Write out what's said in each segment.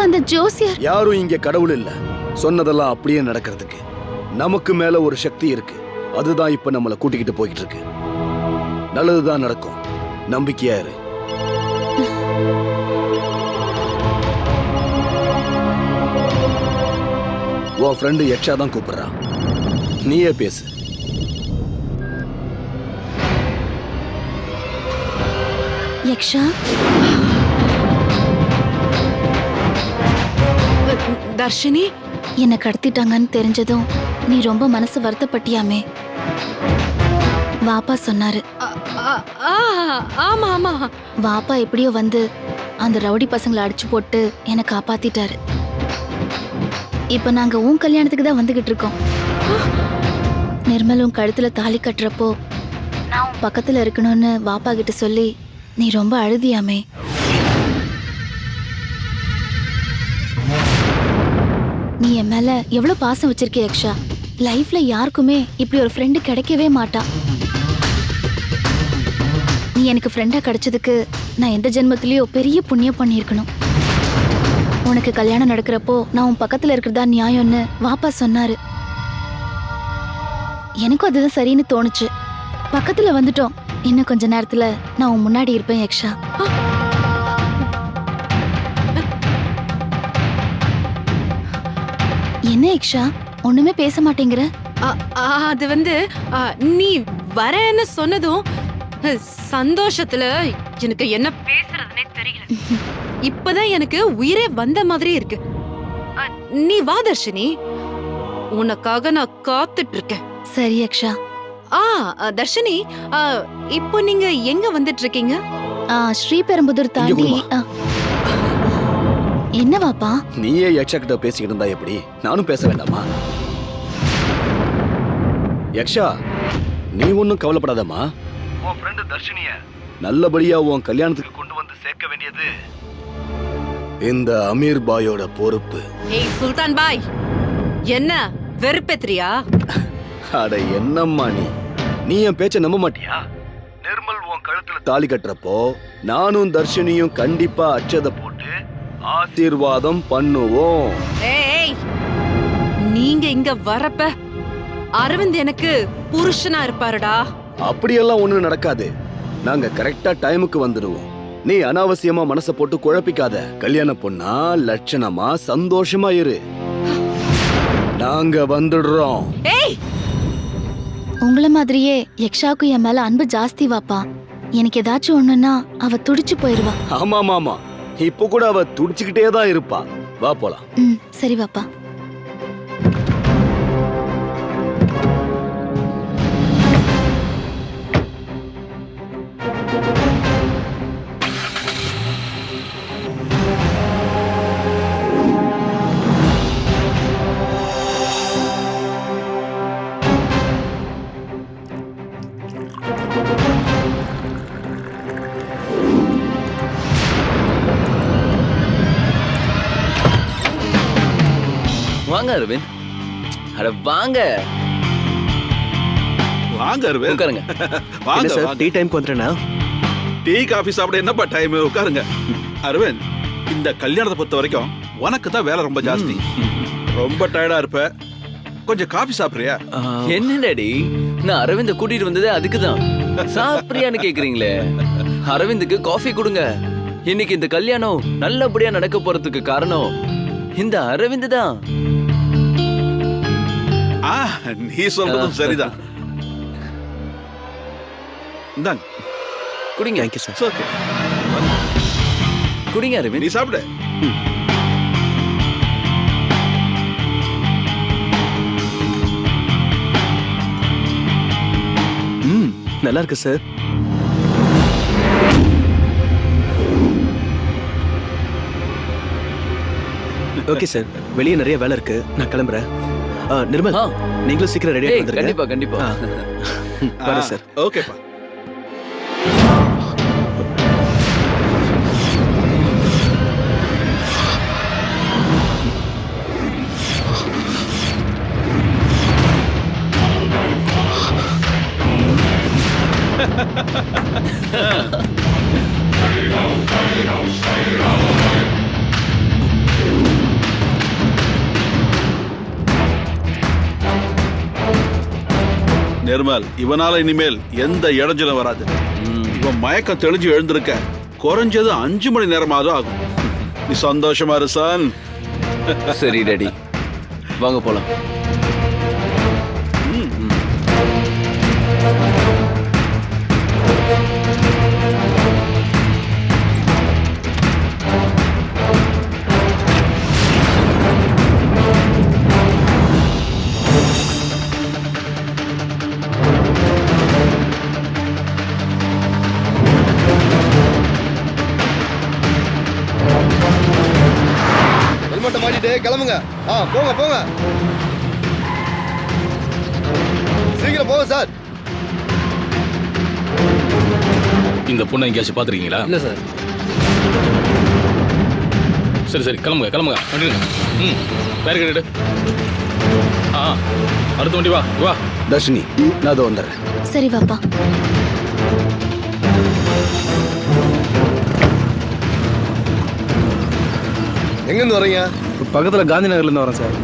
அந்த ஜோசியர் யாரும் இங்க கடவுள் இல்ல. சொன்னதெல்லாம் அப்படியே நடக்கிறதுக்கு நமக்கு மேல ஒரு சக்தி இருக்கு. அதுதான் இப்ப நம்மள கூட்டிக்கிட்டு போய்கிட்டு இருக்கு. நல்லதுதான் நடக்கும். நம்பிக்கையா இரு. உன் ஃப்ரெண்டு யக்ஷா தான் கூப்பிடுறான். நீயே பேசு. யக்ஷா, தர்ஷினி, என்ன கடத்திட்டாங்கன்னு தெரிஞ்சதும் நீ ரொம்ப மனசு வருத்தப்பட்டியாமே. வாப்பா சொன்னாரு. ஆமா ஆமா, வாப்பா எப்படியோ வந்து அந்த ரவுடி பசங்களை அடிச்சு போட்டு என்னை காப்பாத்திட்டாரு. இப்ப நாங்க உன் கல்யாணத்துக்கு தான் வந்துகிட்டு இருக்கோம். நிர்மல் உன் கழுத்துல தாலி கட்டுறப்போ நான் உன் பக்கத்துல இருக்கணும்னு வாப்பா கிட்ட சொல்லி நீ ரொம்ப அழுதியாமே. நீ என் மேல எவ்வளவு பாசம் வச்சிருக்க யக்ஷா. லைஃப்ல யாருக்குமே இப்படி ஒரு ஃப்ரெண்டு கிடைக்கவே மாட்டா. நீ எனக்கு ஃப்ரெண்டா கிடைச்சதுக்கு நான் எந்த ஜென்மத்திலயோ பெரிய புண்ணியம் பண்ணியிருக்கணும். உனக்கு கல்யாணம் நடக்கிறப்போ நான் உன் பக்கத்துல இருக்கிறதா நியாயம்னு வாப்பா சொன்னாரு. எனக்கும் அதுதான் சரின்னு தோணுச்சு. பக்கத்துல வந்துட்டோம். இன்னும் கொஞ்ச நேரத்துல நான் உன் முன்னாடி இருப்பேன் யக்ஷா. என்ன யக்ஷா, ஒண்ணுமே பேச மாட்டேங்கிற? அது வந்து நீ வரேன்னு சொன்னதும் சந்தோஷத்துல எனக்கு என்ன பேசுறதுனே தெரியல. இப்பதான் எனக்கு உயிரே வந்த மாதிரி இருக்கு. நீ வா தர்ஷினி, உனக்காக நான் காத்துட்டு இருக்கேன். சரி யக்ஷா. தர்ஷினி, இப்போ நீங்க எங்க வந்துட்டு இருக்கீங்க? ஸ்ரீபெரும்புதூர் தாண்டி. என்ன வாப்பா? நீயே யக்ஷா கிட்ட பேசிக்கிட்டு இருந்தா எப்படி? நானும் பேச வேண்டாமா? யக்ஷா, நீ ஒன்னும் கவலைப்படாதம்மா. உன் ஃப்ரெண்ட் தர்ஷினிய நல்லபடியா உன் கல்யாணத்துக்கு கொண்டு வந்து சேர்க்க வேண்டியது இந்த அமீர் பாயோட பொறுப்பு. ஏய் சுல்தான் பாய், என்ன வெறுப்பேத்ரியா? அட என்னம்மா நீ என் பேச்ச நம்ப மாட்டியா? நிர்மல் உன் கழுத்துல தாலி கட்டுறப்போ நானும் தர்ஷினியும் கண்டிப்பா அட்சதை போட்டு ஆசீர்வாதம் பண்ணுவோம். ஏய், நீங்க இங்க வரப்ப அரவிந்த் எனக்கு புருஷனா இருப்பாருடா. அப்படியெல்லாம் ஒண்ணும் நடக்காது. நாங்க கரெக்டா டைமுக்கு வந்துடுவோம். நீ அனாவசியமா மனச போட்டு குழப்பிக்காத. கல்யாண பொண்ணா லட்சணமா சந்தோஷமா இரு. நாங்க வந்துடுறோம். ஏய், உங்கள மாதிரியே யக்ஷாவுக்கு என் மேல அன்பு ஜாஸ்தி வாப்பா. எனக்கு ஏதாச்சும் ஒண்ணுன்னா அவ துடிச்சு போயிருவா. ஆமா மாமா, இப்ப கூட அவ துடிச்சுக்கிட்டே தான் இருப்பா. வா போலாம். சரி வாப்பா. வாங்க அரவிந்த். அட வாங்க வாங்க அரவிந்த், உட்காருங்க. வாங்க சார், வாங்க. டீ டைம்க்கு வந்துட்டேனா? டீ காபி சாப்பிட என்னப்பா டைம்? உட்காருங்க. அரவிந்த், இந்த கல்யாணத்தை பொறுத்த வரைக்கும் உனக்கு தான் வேலை ரொம்ப ஜாஸ்தி. ரொம்ப டயர்டா இருப்ப. கொஞ்சம் காபி சாப்பிடுறியா? என்ன டாடி, நான் அரவிந்த கூட்டிட்டு வந்ததே அதுக்குதான். சாப்பிடுறியான்னு கேக்குறீங்களே. அரவிந்துக்கு காஃபி கொடுங்க. இன்னைக்கு இந்த கல்யாணம் நல்லபடியா நடக்க போறதுக்கு காரணம் இந்த அரவிந்த் தான். நீ சொல்றதும் சரிதான். இந்தாங்க குடிங்க. Thank you sir. ஓகே, குடிங்க அரவிந்த். நீ சாப்பிடு. நல்லா இருக்கு சார். ஓகே சார், வெளியே நிறைய வேலை இருக்கு, நான் கிளம்புறேன். நிர்மல், நீங்களும் சீக்கிரம் ரெடி ஆகிட்டு வந்துருங்க. கண்டிப்பா கண்டிப்பா. வரேன் சார். ஓகேப்பா. நிர்மல், இவனால இனிமேல் எந்த இடைஞ்சலும் வராது. இவன் மயக்கம் தெளிஞ்சு எழுந்திருக்க குறைஞ்சது 5 மணி நேரமாவது ஆகும். நீ சந்தோஷமா இரு சான். சரி டாடி, வாங்க போலாம். ஹெல்மெட்டை மாட்டிட்டு கிளம்புங்க. போங்க போங்க, சீக்கிரம் போங்க சார். இந்த பொண்ணை எங்கேயாச்சும் பார்த்துருக்கீங்களா? இல்ல சார். சரி சரி, கிளம்புங்க கிளம்புங்க, வந்துடுங்க. வேறு கேட்டு அடுத்த வண்டி வா வா. தர்ஷினி, நான் அதை வந்துடுறேன். சரி வாப்பா. எங்கேருந்து வரீங்க? பக்கத்துல காந்தி நகர்ல இருந்து வரேன் சார்.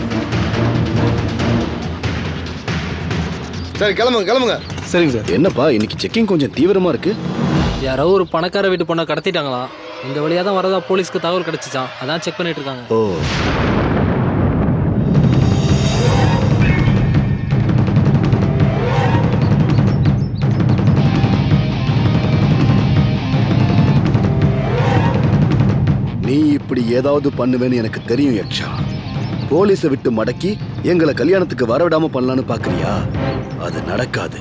சரி கிளம்புங்க கிளம்புங்க. சரிங்க சார். என்னப்பா இன்னைக்கு செக்கிங் கொஞ்சம் தீவிரமா இருக்கு? யாரோ ஒரு பணக்கார வீட்டு பொண்ணை கடத்திட்டாங்களாம். இந்த வழியா தான் வரதா போலீஸ்க்கு தகவல் கிடைச்சிச்சான். அதான் செக் பண்ணிட்டு இருக்காங்க. ஓ, நீ இப்படி ஏதாவது பண்ணுவேன்னு எனக்கு தெரியும் யக்ஷா. போலீஸை விட்டு மடக்கி எங்களை கல்யாணத்துக்கு வரவிடாம பண்ணலான்னு பாக்குறியா? அது நடக்காது.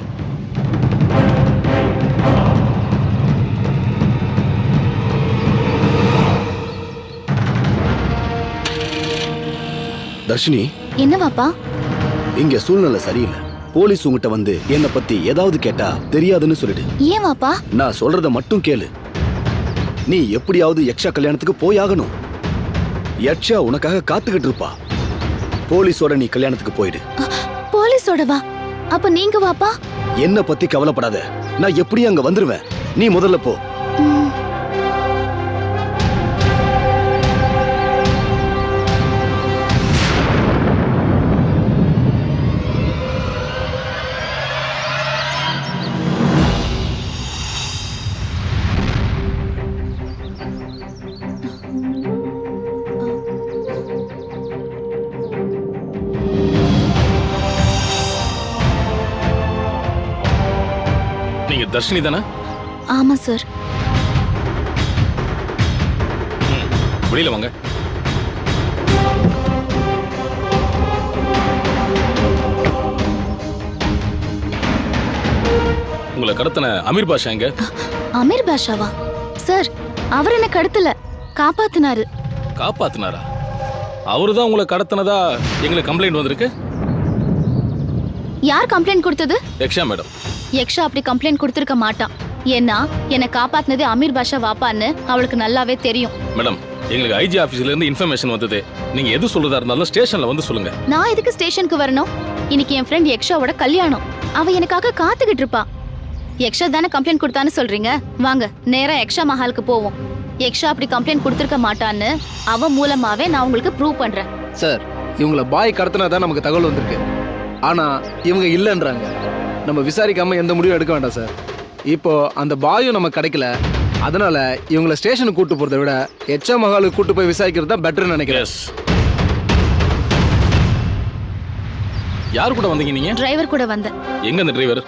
தர்ஷினி, என்ன வாப்பா? இங்க சூழ்நிலை சரியில்லை. போலீஸ் உங்ககிட்ட வந்து என்னை பத்தி ஏதாவது கேட்டா தெரியாதுன்னு சொல்லிடு. ஏன் வாப்பா? நான் சொல்றத மட்டும் கேளு. நீ எப்படியாவது யக்ஷா கல்யாணத்துக்கு போயாகணும். யக்ஷா உனக்காக காத்துக்கிட்டு இருப்பா. போலீஸோட நீ கல்யாணத்துக்கு போயிடு. போலீஸோட வா? அப்ப நீங்க வாப்பா? என்ன பத்தி கவலைப்படாத, நான் எப்படியும் அங்க வந்துருவேன். நீ முதல்ல போ. நீங்க தர்ஷினி தானே? ஆமா சார். வெளியில வாங்க. உங்களை கடத்தின அமீர் பாஷா எங்க? அமீர் பாஷாவா? சார், அவர் என்ன கடத்தல, காப்பாத்தினாரு. காப்பாத்தினாரா? அவருதான் உங்களை கடத்தினதா எங்களுக்கு கம்ப்ளைண்ட் வந்திருக்கு. யார் கம்ப்ளைண்ட் கொடுத்தது? யக்ஷா மேடம். யக்ஷா அப்படி கம்ப்ளைண்ட் கொடுத்திருக்க மாட்டான். ஏன்னா என்னை காப்பாத்தினது அமீர் பாஷா வாப்பான்னு அவளுக்கு நல்லாவே தெரியும். மேடம், எங்களுக்கு ஐஜி ஆபீஸ்ல இருந்து இன்ஃபர்மேஷன் வந்தது. நீங்க எது சொல்றதா இருந்தாலும் ஸ்டேஷன்ல வந்து சொல்லுங்க. நான் எதுக்கு ஸ்டேஷனுக்கு வரணும்? இன்னைக்கு என் ஃப்ரெண்ட் யக்ஷாவோட கல்யாணம். அவ எனக்காக காத்துக்கிட்டு இருப்பா. யக்ஷா தானே கம்ப்ளைண்ட் கொடுத்தான்னு சொல்றீங்க. வாங்க நேரா யக்ஷா மஹாலுக்கு போவோம். யக்ஷா அப்படி கம்ப்ளைண்ட் கொடுத்திருக்க மாட்டான்னு அவ மூலமாவே நான் உங்களுக்கு ப்ரூவ் பண்றேன். சார், இவங்கள பாய் கடத்தினதான் நமக்கு தகவல் வந்திருக்கு. ஆனா இவங்க இல்லைன்றாங்க. நம்ம விசாரிக்காம எந்த முடிவும் எடுக்க வேண்டாம் சார். இப்போ அந்த பாயும் நமக்கு கிடைக்கல. அதனால இவங்கள ஸ்டேஷனுக்கு கூட்டு போறதை விட எச்சா மகாலுக்கு கூட்டு போய் விசாரிக்கிறது தான் பெட்டர்னு நினைக்கிறேன். எஸ். யார் கூட வந்தீங்க நீங்க? டிரைவர் கூட வந்த. எங்க அந்த டிரைவர்?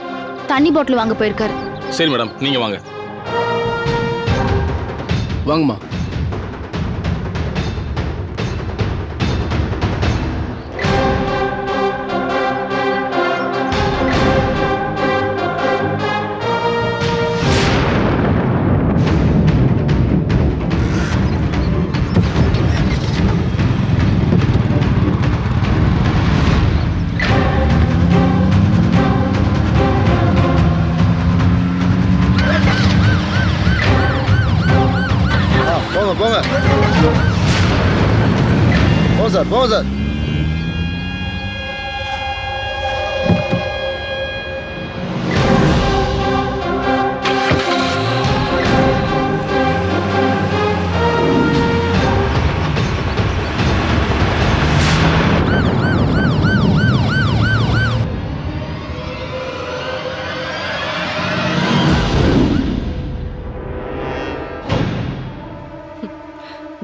தண்ணி பாட்டில் வாங்க போயிருக்காரு. சரி மேடம், நீங்க வாங்க. வாங்கம்மா. போங்க போங்க சார், போங்க சார்.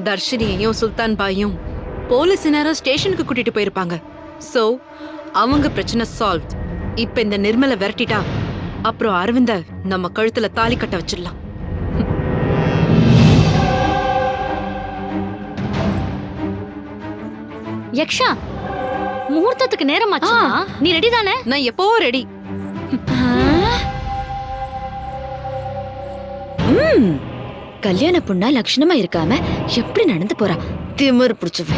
தர்ஷினியையும் சுல்தான் பாயும் போலீஸ் நேரம் ஸ்டேஷனுக்கு கூட்டிட்டு போயிருப்பாங்க. சோ அவங்க பிரச்சனை சால்வ். இப்ப இந்த நிர்மலை விரட்டிட்டா அப்புறம் அரவிந்த நம்ம கழுத்துல தாலி கட்ட வச்சிடலாம். யக்ஷா, முகூர்த்தத்துக்கு நேரம் ஆச்சு. நீ ரெடி தானே? நான் எப்போ ரெடி. கல்யாண பொண்ணா லட்சணமா இருக்காம எப்படி நடந்து போறா? திமிரு பிடிச்சவ.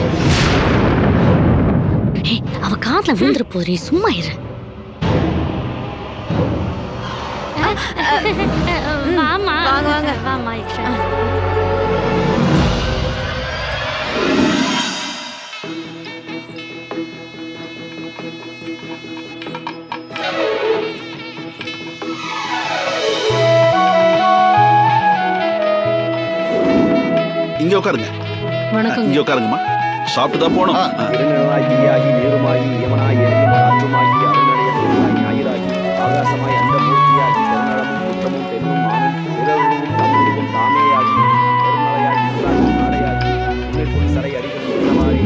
அவ காதுல விழுந்துற போறே, சும்மா இரு. வாமா, வாங்க வாங்க, வாமா யக்ஷா. இங்க உட்காருங்க. வணக்கம். இங்க உட்காருங்கம்மா. சாப்பிட்டு தான் போனோம். இருநிழலாய் தீயாகி நீருமாயி யமனாய் எரியும் காற்றுமாகி அருணடையாய் ஞாயிறாகி ஆகாசமாய் அந்த மூர்த்தியாகி பெருநலமும் குற்றமும் பெண்ணும் மானும் பிறரும் தம்முருவும் தாமேயாகி பெருமலையாய் ஊராகி நாடையாகி உண்மைக்குள் சரை அடிகள் உள்ளமாறி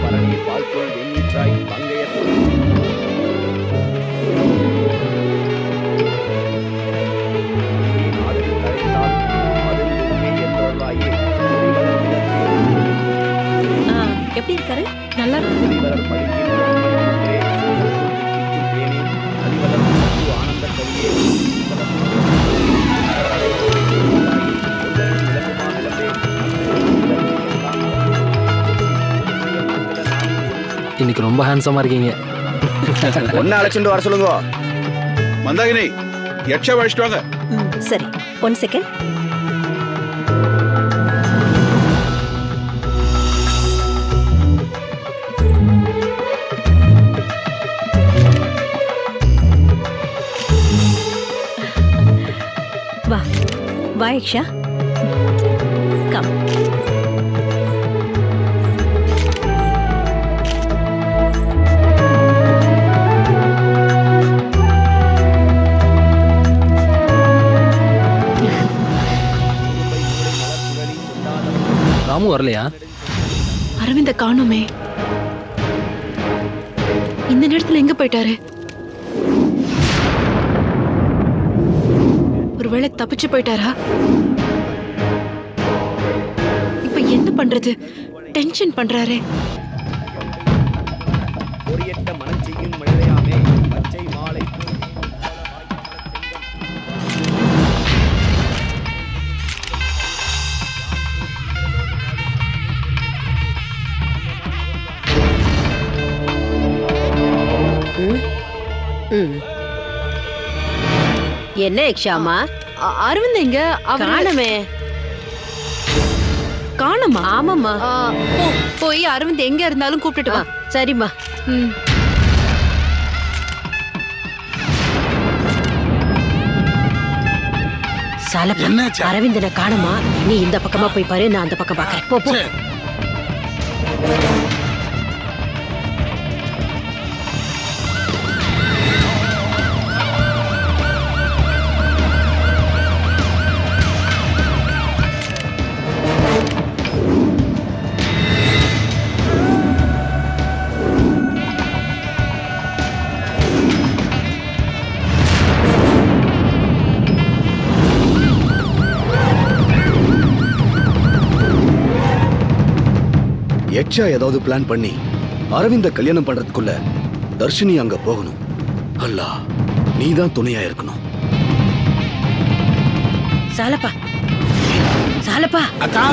பரணி பால்கோள் வெண்ணீற்றாய் பங்கையத்தோடு எப்படி இருக்காரு? நல்லா இன்னைக்கு ரொம்ப ஹேண்ட்ஸமா இருக்கீங்க. ஒன்னு அழைச்சிட்டு வர சொல்லுங்க. மந்தாகினி, யக்ஷா வழிச்சிட்டு வாங்க. சரி, 1 செகண்ட். வா வா யக்ஷா, கம். ராமு வரலையா? அரவிந்த காணுமே. இந்த நேரத்துல எங்க போயிட்டாரு? ஒருவேளை தப்பிச்சு போயிட்டாரா? இப்ப என்ன பண்றது? டென்ஷன் பண்றாரே. பொறியட்ட மனச்செய்யும் மழையாமே பச்சை மாலை என்ன யக்ஷாமா? அரவிந்த் எங்க? காணமே. காணுமா? ஆமாம்மா. போய் அரவிந்த் எங்க இருந்தாலும் கூப்பிட்டுட்டு வா. சரிம்மா. சாலப்பா, அரவிந்தனை காணுமா? நீ இந்த பக்கமா போய் பாரு, நான் அந்த பக்கம் பாக்குறேன். போ போ. யக்ஷா ஏதாவது பிளான் பண்ணி அரவிந்த கல்யாணம் பண்றதுக்குள்ள தர்ஷினி அங்க போகணும். அல்லா, நீதான் துணையா இருக்கணும். சாலப்பா, சாலப்பா. அக்கா,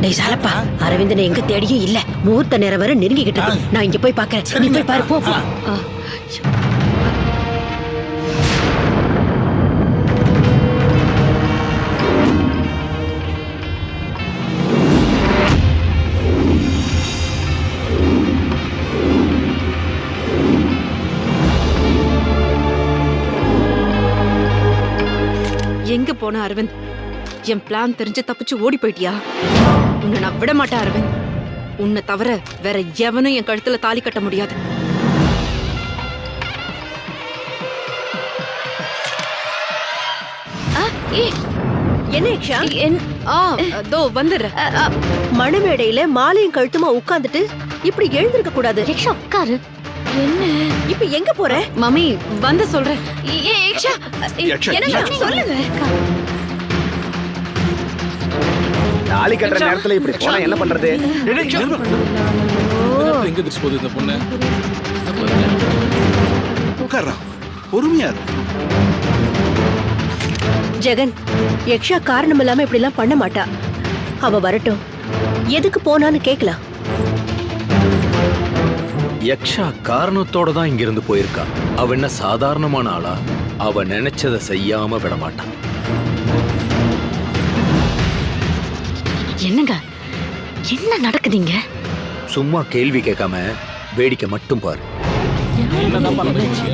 டேய் சாலப்பா, அரவிந்தனை எங்க தேடியும் இல்ல. முகூர்த்த நேரம் வரை நெருங்கிக்கிட்டு இருக்கு. நான் இங்க போய் பாக்குறேன். நீ போய் பாரு. போ போ. எங்க போன அரவிந்த்? என் பிளான் தெரிஞ்சு தப்பிச்சு ஓடி போயிட்டியா? உன்னை நான் விட மாட்டேன் அரவிந்த். உன்னை தவிர வேற எவனும் என் கழுத்துல தாலி கட்ட முடியாது. என்ன யக்ஷா ஆ அதோ வந்துடுறேன். மணமேடையில மாலையும் கழுத்துமா உட்கார்ந்துட்டு இப்படி எழுந்திருக்க கூடாது. யக்ஷா உட்காரு. என்ன இப்ப எங்க போற? மம்மி வந்து சொல்றேன். யக்ஷா யக்ஷா, என்னங்க சொல்லுங்க. தாலி கட்டுற நேரத்துல இப்படி போனா என்ன பண்றது? எங்க திருச்சி போகுது இந்த பொண்ணு? உட்கார்றா, பொறுமையா இரு. ஜெகன், யக்ஷா காரணம் இல்லாம இப்படி எல்லாம் பண்ண மாட்டா. அவ வரட்டும், எதுக்கு போனான்னு கேக்கலாம். யக்ஷா காரணத்தோட தான் இங்கிருந்து போயிருக்கா. அவ என்ன சாதாரணமான ஆளா? அவ நினைச்சதை செய்யாம விட மாட்டான். என்னங்க என்ன நடக்குதுங்க? சும்மா கேள்வி கேட்காம வேடிக்கை மட்டும் பாரு. என்னதான் நடந்துச்சு?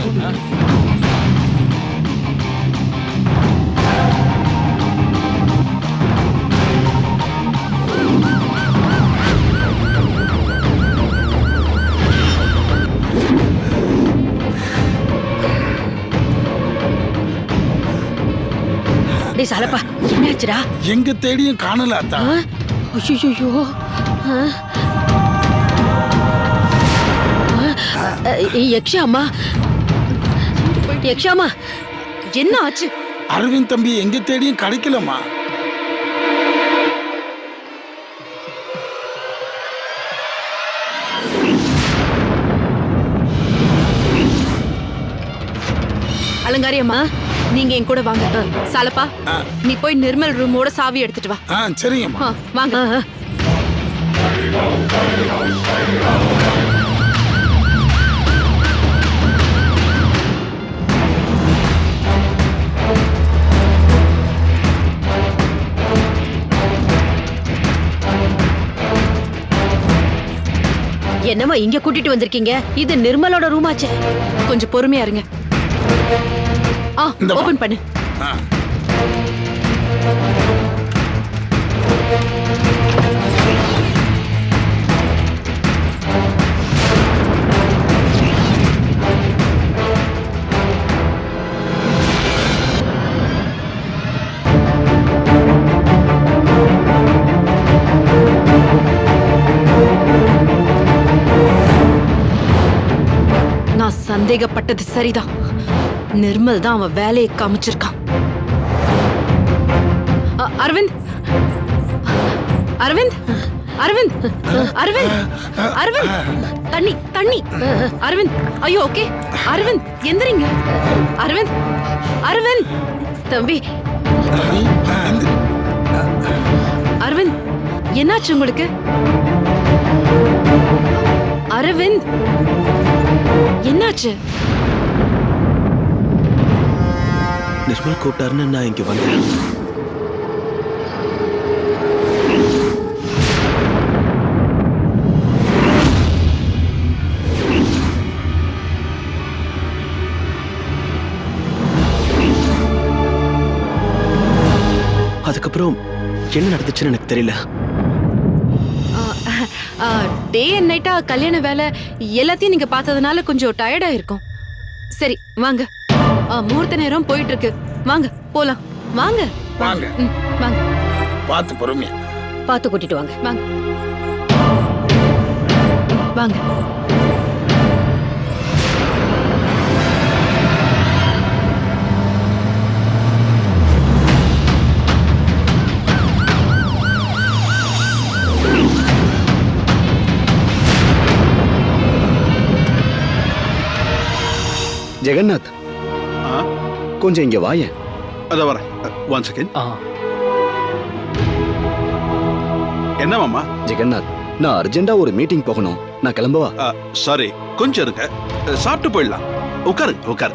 டேய் சாலப்பா, என்னாச்சுடா? எங்க தேடியும் காணல அத்தா. ஐயோ, யக்ஷாமா, யக்ஷாமா, என்ன ஆச்சு? அரவிந்த் தம்பி எங்க தேடியும் கிடைக்கலமா. அலங்காரி அம்மா, நீங்க என் கூட வாங்க. சாலப்பா, நீ போய் நிர்மல் ரூமோட சாவி எடுத்துட்டு வா. சரிங்கம்மா. வாங்க. என்னம்மா இங்க கூட்டிட்டு வந்திருக்கீங்க? இது நிர்மலோட ரூமாச்சே. கொஞ்சம் பொறுமையா இருங்க. ஓபன் பண்ணு. நான் சந்தேகப்பட்டது சரிதான். நிர்மல் தான் அவன் வேலையை காமிச்சிருக்கான். அரவிந்த், அரவிந்த், அரவிந்த், அரவிந்த், அரவிந்த், தண்ணி, தண்ணி. அரவிந்த், ஐயோ ஓகே. அரவிந்த், எந்திரிங்க. அரவிந்த், அரவிந்த், தம்பி. அரவிந்த், என்னாச்சு உங்களுக்கு? அரவிந்த், என்னாச்சு? நிர்மல் கூப்பிட்டாருன்னு நான் இங்க வந்தேன். அதுக்கப்புறம் என்ன நடந்துச்சுன்னு எனக்கு தெரியல. டே அண்ட் நைட்டா கல்யாண வேலை எல்லாத்தையும் நீங்க பார்த்ததுனால கொஞ்சம் டயர்டா இருக்கும். சரி வாங்க, முகூர்த்த நேரம் போயிட்டு இருக்கு. வாங்க போலாம். வாங்க வாங்க. வாங்க. பார்த்து பொறுமையா. பார்த்து கூட்டிட்டு வாங்க. வாங்க வாங்க. ஜெகநாத், கொஞ்சம் இங்க வாயேன். அத வரேன். 1 செகண்ட். என்ன மாமா? ஜெகநாத், நான் அர்ஜென்ட்டா ஒரு மீட்டிங் போகணும். நான் கிளம்பவா? சாரி, கொஞ்சம் இருங்க. சாப்பிட்டு போயிடலாம். உட்காரு, உட்காரு.